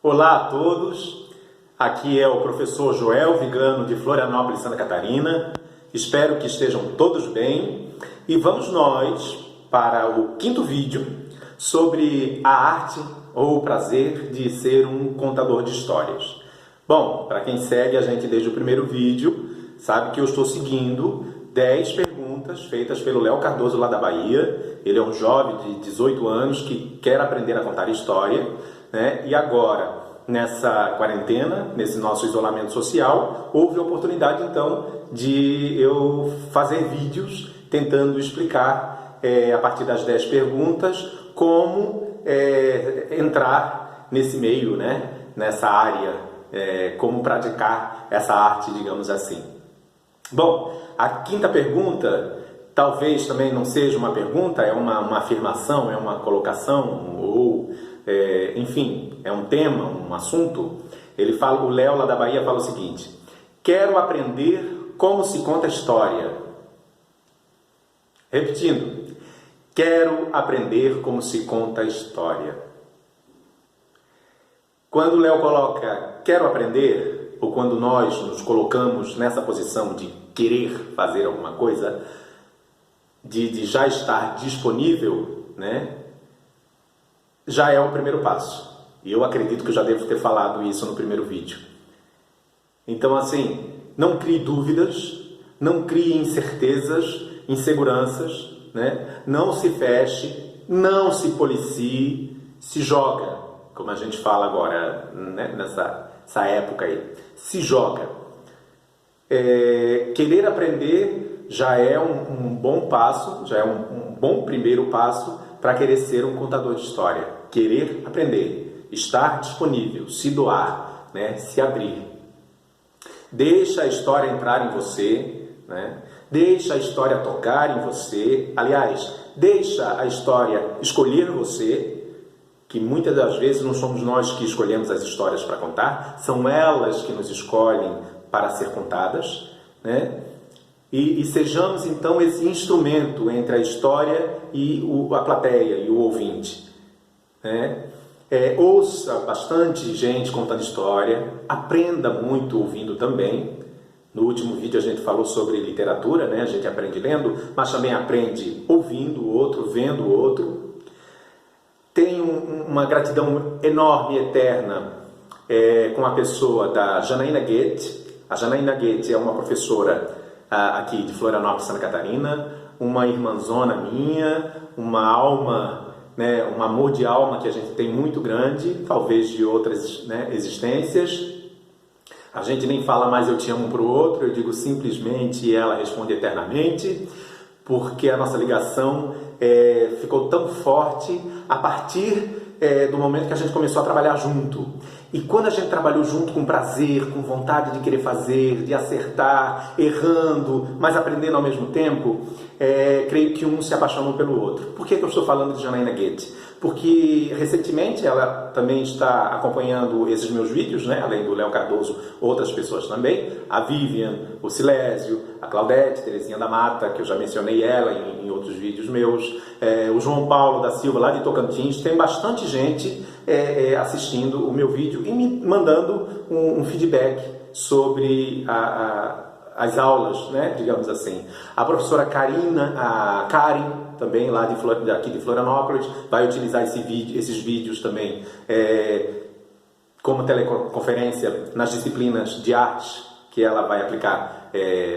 Olá a todos, aqui é o professor Joel Vigano de Florianópolis, Santa Catarina. Espero que estejam todos bem e vamos nós para o quinto vídeo sobre a arte ou o prazer de ser um contador de histórias. Bom, para quem segue a gente desde o primeiro vídeo, sabe que eu estou seguindo 10 perguntas feitas pelo Léo Cardoso lá da Bahia. Ele é um jovem de 18 anos que quer aprender a contar história, né? E agora, nessa quarentena, nesse nosso isolamento social, houve a oportunidade então de eu fazer vídeos tentando explicar a partir das 10 perguntas como entrar nesse meio, né? Nessa área, como praticar essa arte, digamos assim. Bom, a quinta pergunta talvez também não seja uma pergunta, é uma afirmação, é uma colocação, ou enfim, é um tema, um assunto. O Léo lá da Bahia fala o seguinte: quero aprender como se conta história. Repetindo, quero aprender como se conta história. Quando o Léo coloca quero aprender, ou quando nós nos colocamos nessa posição de querer fazer alguma coisa, de já estar disponível, né, já é o primeiro passo. E eu acredito que eu já devo ter falado isso no primeiro vídeo. Então, assim, não crie dúvidas, não crie incertezas, inseguranças, né? Não se feche, não se policie, se joga, como a gente fala agora, né, nessa época aí. Se joga. Querer aprender já é um bom passo, já é um bom primeiro passo para querer ser um contador de história. Querer aprender, estar disponível, se doar, né, se abrir. Deixa a história entrar em você, né? Deixa a história tocar em você. Aliás, deixa a história escolher você, que muitas das vezes não somos nós que escolhemos as histórias para contar, são elas que nos escolhem para ser contadas, né? E sejamos então esse instrumento entre a história e a plateia e o ouvinte, né? Ouça bastante gente contando história, aprenda muito ouvindo também. No último vídeo a gente falou sobre literatura, né? A gente aprende lendo, mas também aprende ouvindo o outro, vendo o outro. Tenho uma gratidão enorme, eterna, com a pessoa da Janaína Goethe. A Janaína Goethe é uma professora aqui de Florianópolis, Santa Catarina, uma irmãzona minha, uma alma, né, um amor de alma que a gente tem muito grande, talvez de outras, né, existências. A gente nem fala mais eu te amo para o outro, eu digo simplesmente e ela responde eternamente, porque a nossa ligação ficou tão forte a partir do momento que a gente começou a trabalhar junto. E quando a gente trabalhou junto com prazer, com vontade de querer fazer, de acertar, errando, mas aprendendo ao mesmo tempo, creio que um se apaixonou pelo outro. Por que eu estou falando de Janaína Goethe? Porque recentemente ela também está acompanhando esses meus vídeos, né? Além do Léo Cardoso, outras pessoas também. A Vivian, o Silésio, a Claudete, Terezinha da Mata, que eu já mencionei ela em outros vídeos meus. O João Paulo da Silva, lá de Tocantins. Tem bastante gente assistindo o meu vídeo e me mandando um feedback sobre as aulas, né, digamos assim. A professora a Karen, também lá daqui de Florianópolis, vai utilizar esses vídeos também como teleconferência nas disciplinas de artes que ela vai aplicar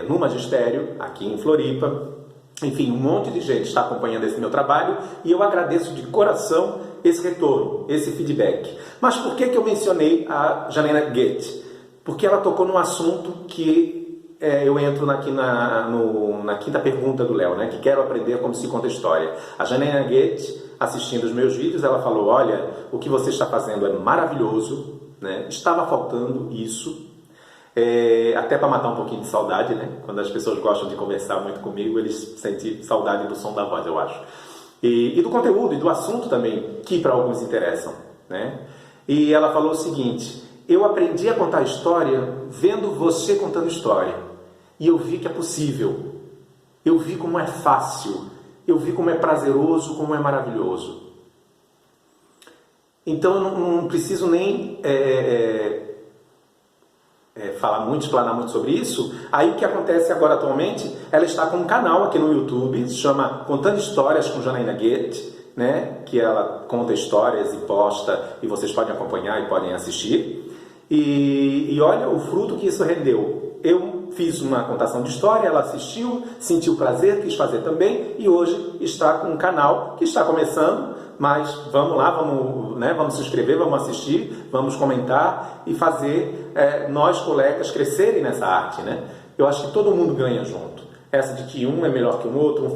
no magistério, aqui em Floripa. Enfim, um monte de gente está acompanhando esse meu trabalho e eu agradeço de coração esse retorno, esse feedback. Mas por que eu mencionei a Janaína Goethe? Porque ela tocou num assunto que eu entro aqui na quinta pergunta do Léo, né? Que quero aprender como se conta história. A Janaína Goethe, assistindo os meus vídeos, ela falou: olha, o que você está fazendo é maravilhoso, né? Estava faltando isso. Até para matar um pouquinho de saudade, né? Quando as pessoas gostam de conversar muito comigo, eles sentem saudade do som da voz, eu acho. E do conteúdo e do assunto também, que para alguns interessam, né? E ela falou o seguinte: eu aprendi a contar história vendo você contando história. E eu vi que é possível. Eu vi como é fácil. Eu vi como é prazeroso, como é maravilhoso. Então eu não preciso nem falar muito, explanar muito sobre isso. Aí o que acontece agora atualmente, ela está com um canal aqui no YouTube, se chama Contando Histórias com Janaína Goethe, né? Que ela conta histórias e posta, e vocês podem acompanhar e podem assistir. E olha o fruto que isso rendeu. Eu fiz uma contação de história, ela assistiu, sentiu prazer, quis fazer também, e hoje está com um canal que está começando, mas vamos lá, vamos se inscrever, vamos assistir, vamos comentar e fazer nós, colegas, crescerem nessa arte, né? Eu acho que todo mundo ganha junto. Essa de que um é melhor que o outro,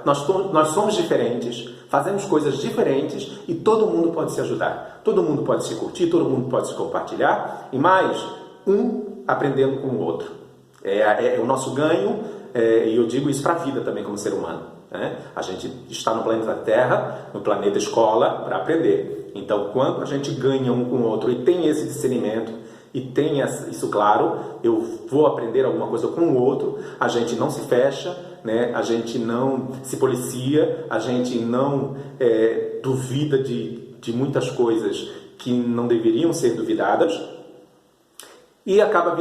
nós somos diferentes, fazemos coisas diferentes e todo mundo pode se ajudar. Todo mundo pode se curtir, todo mundo pode se compartilhar, e mais, um aprendendo com o outro. É o nosso ganho, e eu digo isso para a vida também como ser humano. Né? A gente está no planeta Terra, no planeta escola, para aprender. Então, quando a gente ganha um com o outro e tem esse discernimento, e tem isso claro, eu vou aprender alguma coisa com o outro, a gente não se fecha, né? A gente não se policia, a gente não duvida de muitas coisas que não deveriam ser duvidadas, e acaba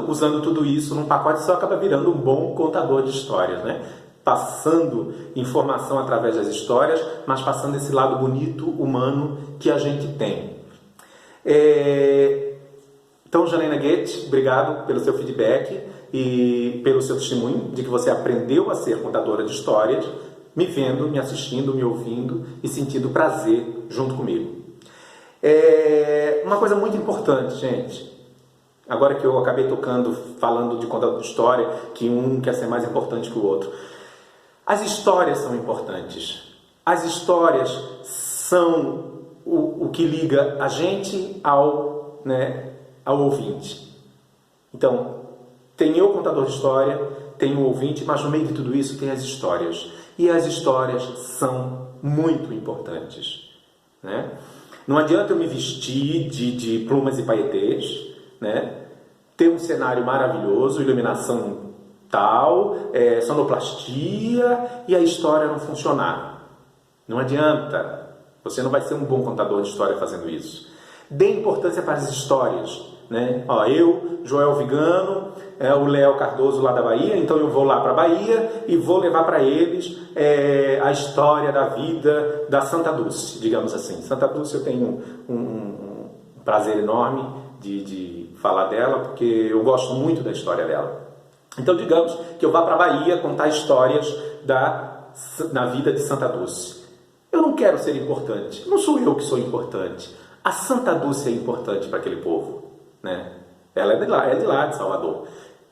usando tudo isso num pacote só, acaba virando um bom contador de histórias, né? Passando informação através das histórias, mas passando esse lado bonito, humano, que a gente tem. Então, Janaína Goethe, obrigado pelo seu feedback e pelo seu testemunho de que você aprendeu a ser contadora de histórias, me vendo, me assistindo, me ouvindo e sentindo prazer junto comigo. Uma coisa muito importante, gente. Agora que eu acabei falando de contador de história, que um quer ser mais importante que o outro. As histórias são importantes. As histórias são o que liga a gente ao ouvinte. Então, tem eu, contador de história, tem o ouvinte, mas no meio de tudo isso tem as histórias. E as histórias são muito importantes. Né? Não adianta eu me vestir de plumas e paetês, né? Ter um cenário maravilhoso, iluminação tal, sonoplastia, e a história não funcionar. Não adianta. Você não vai ser um bom contador de história fazendo isso. Dê importância para as histórias. Né? Eu, Joel Vigano, o Léo Cardoso lá da Bahia, então eu vou lá para a Bahia e vou levar para eles a história da vida da Santa Dulce, digamos assim. Santa Dulce, eu tenho um prazer enorme de falar dela, porque eu gosto muito da história dela. Então, digamos que eu vá para a Bahia contar histórias na vida de Santa Dulce. Eu não quero ser importante, não sou eu que sou importante. A Santa Dulce é importante para aquele povo. Né? Ela é de lá, de Salvador.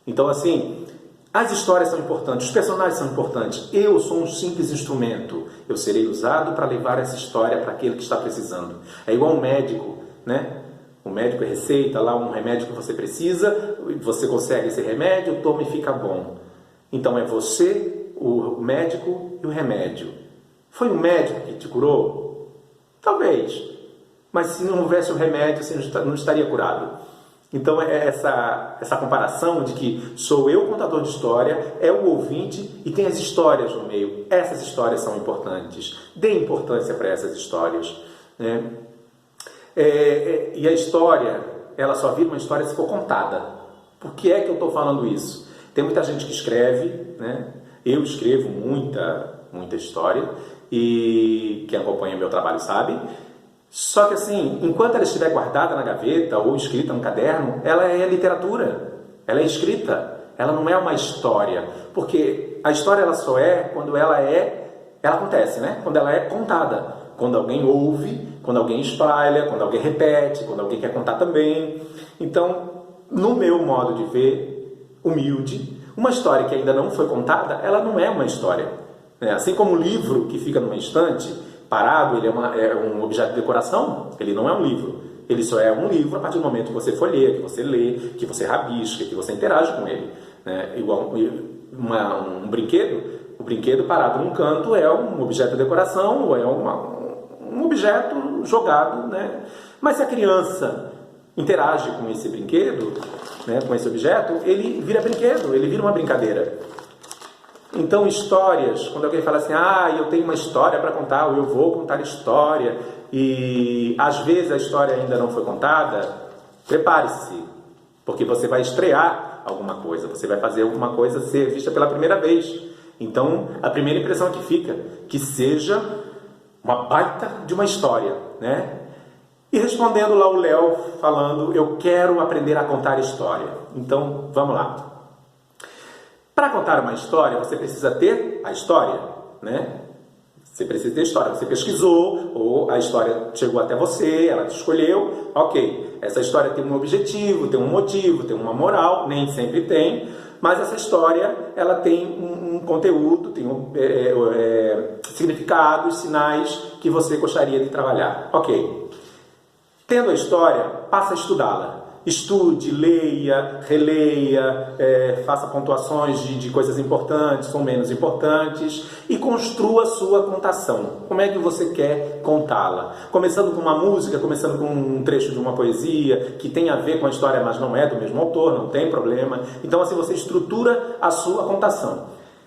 Então, assim, as histórias são importantes, os personagens são importantes. Eu sou um simples instrumento. Eu serei usado para levar essa história para aquele que está precisando. É igual um médico, né? O médico receita lá um remédio que você precisa, você consegue esse remédio, toma e fica bom. Então é você, o médico e o remédio. Foi o médico que te curou? Talvez. Mas se não houvesse o remédio, você não estaria curado. Então é essa comparação de que sou eu contador de história, é o ouvinte e tem as histórias no meio. Essas histórias são importantes. Dê importância para essas histórias. Né? E a história, ela só vira uma história se for contada. Por que é que eu estou falando isso? Tem muita gente que escreve, né? Eu escrevo muita história, e quem acompanha meu trabalho sabe. Só que assim, enquanto ela estiver guardada na gaveta ou escrita no caderno, ela é literatura, ela é escrita, ela não é uma história. Porque a história ela só é quando ela acontece, né? Quando ela é contada. Quando alguém ouve, quando alguém espalha, quando alguém repete, quando alguém quer contar também. Então, no meu modo de ver, humilde, uma história que ainda não foi contada, ela não é uma história. Assim como o livro que fica numa estante, parado, ele é um objeto de decoração, ele não é um livro. Ele só é um livro a partir do momento que você folheia, que você lê, que você rabisca, que você interage com ele. Igual um brinquedo. O brinquedo parado num canto é um objeto de decoração ou é um objeto jogado, né? Mas se a criança interage com esse brinquedo, né, com esse objeto, ele vira brinquedo, ele vira uma brincadeira. Então, histórias, quando alguém fala assim, eu tenho uma história para contar, ou eu vou contar história, e às vezes a história ainda não foi contada, prepare-se, porque você vai estrear alguma coisa, você vai fazer alguma coisa ser vista pela primeira vez. Então, a primeira impressão que fica, que seja uma baita de uma história, né? E respondendo lá o Léo, falando, eu quero aprender a contar história. Então, vamos lá. Para contar uma história, você precisa ter a história, né? Você precisa ter história. Você pesquisou, ou a história chegou até você, ela te escolheu. Ok, essa história tem um objetivo, tem um motivo, tem uma moral, nem sempre tem, mas essa história ela tem um conteúdo, tem significados, sinais que você gostaria de trabalhar. Ok. Tendo a história, passa a estudá-la. Estude, leia, releia, faça pontuações de coisas importantes ou menos importantes e construa a sua contação. Como é que você quer contá-la? Começando com uma música, começando com um trecho de uma poesia que tem a ver com a história, mas não é do mesmo autor, não tem problema. Então assim você estrutura a sua contação.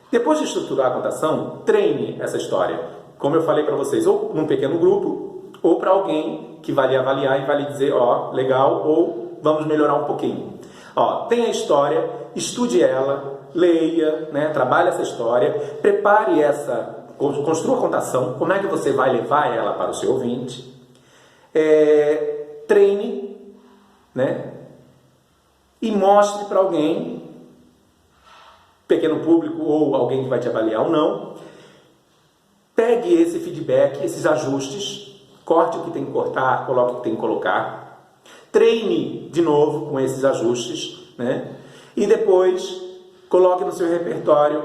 Depois de estruturar a contação, treine essa história. Como eu falei para vocês, ou num pequeno grupo, ou para alguém que vai lhe avaliar e vai lhe dizer, ó, legal, ou vamos melhorar um pouquinho. Ó, tem a história, estude ela, leia, né, trabalhe essa história, prepare construa a contação, como é que você vai levar ela para o seu ouvinte, treine, né, e mostre para alguém, pequeno público ou alguém que vai te avaliar ou não, pegue esse feedback, esses ajustes, corte o que tem que cortar, coloque o que tem que colocar, treine de novo com esses ajustes, né? E depois coloque no seu repertório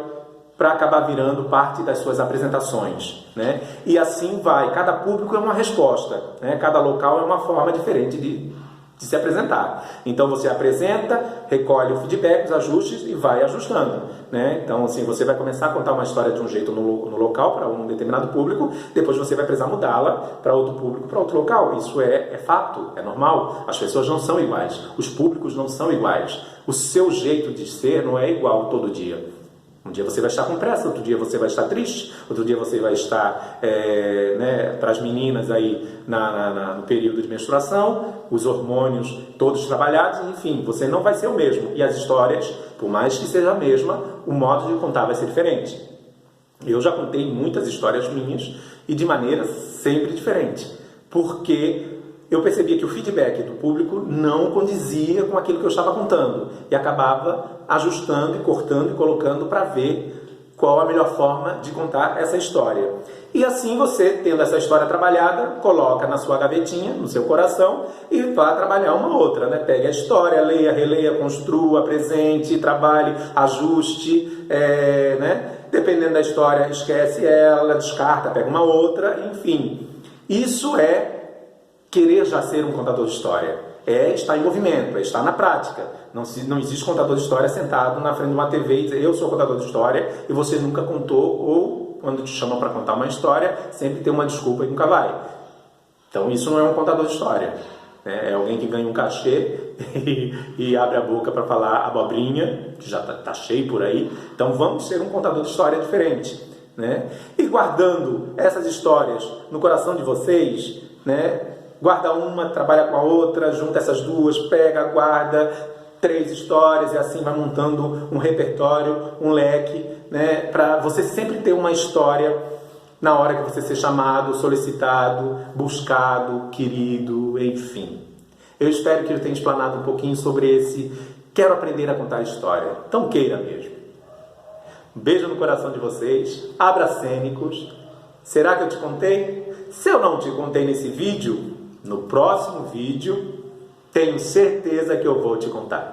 para acabar virando parte das suas apresentações, né? E assim vai. Cada público é uma resposta, né? Cada local é uma forma diferente de se apresentar. Então você apresenta, recolhe o feedback, os ajustes e vai ajustando, né? Então assim, você vai começar a contar uma história de um jeito no local para um determinado público, depois você vai precisar mudá-la para outro público, para outro local. Isso é fato, é normal. As pessoas não são iguais, os públicos não são iguais. O seu jeito de ser não é igual todo dia. Um dia você vai estar com pressa, outro dia você vai estar triste, outro dia você vai estar, né, para as meninas aí no período de menstruação, os hormônios todos trabalhados, enfim, você não vai ser o mesmo. E as histórias, por mais que seja a mesma, o modo de contar vai ser diferente. Eu já contei muitas histórias minhas e de maneira sempre diferente, porque eu percebia que o feedback do público não condizia com aquilo que eu estava contando e acabava ajustando e cortando e colocando para ver qual a melhor forma de contar essa história. E assim você, tendo essa história trabalhada, coloca na sua gavetinha, no seu coração e vá trabalhar uma outra, né? Pegue a história, leia, releia, construa, apresente, trabalhe, ajuste, né? Dependendo da história, esquece ela, descarta, pega uma outra, enfim. Isso é querer já ser um contador de história, estar em movimento, estar na prática. Não existe contador de história sentado na frente de uma TV e dizer eu sou contador de história e você nunca contou, ou quando te chamam para contar uma história, sempre tem uma desculpa e nunca vai. Então isso não é um contador de história. Né? É alguém que ganha um cachê e abre a boca para falar abobrinha, que já está cheio por aí. Então vamos ser um contador de história diferente. Né? E guardando essas histórias no coração de vocês, né? Guarda uma, trabalha com a outra, junta essas duas, pega, guarda 3 histórias e assim vai montando um repertório, um leque, né? Para você sempre ter uma história na hora que você ser chamado, solicitado, buscado, querido, enfim. Eu espero que eu tenha explanado um pouquinho sobre esse quero aprender a contar história. Então queira mesmo. Um beijo no coração de vocês, abracênicos. Será que eu te contei? Se eu não te contei nesse vídeo, no próximo vídeo, tenho certeza que eu vou te contar.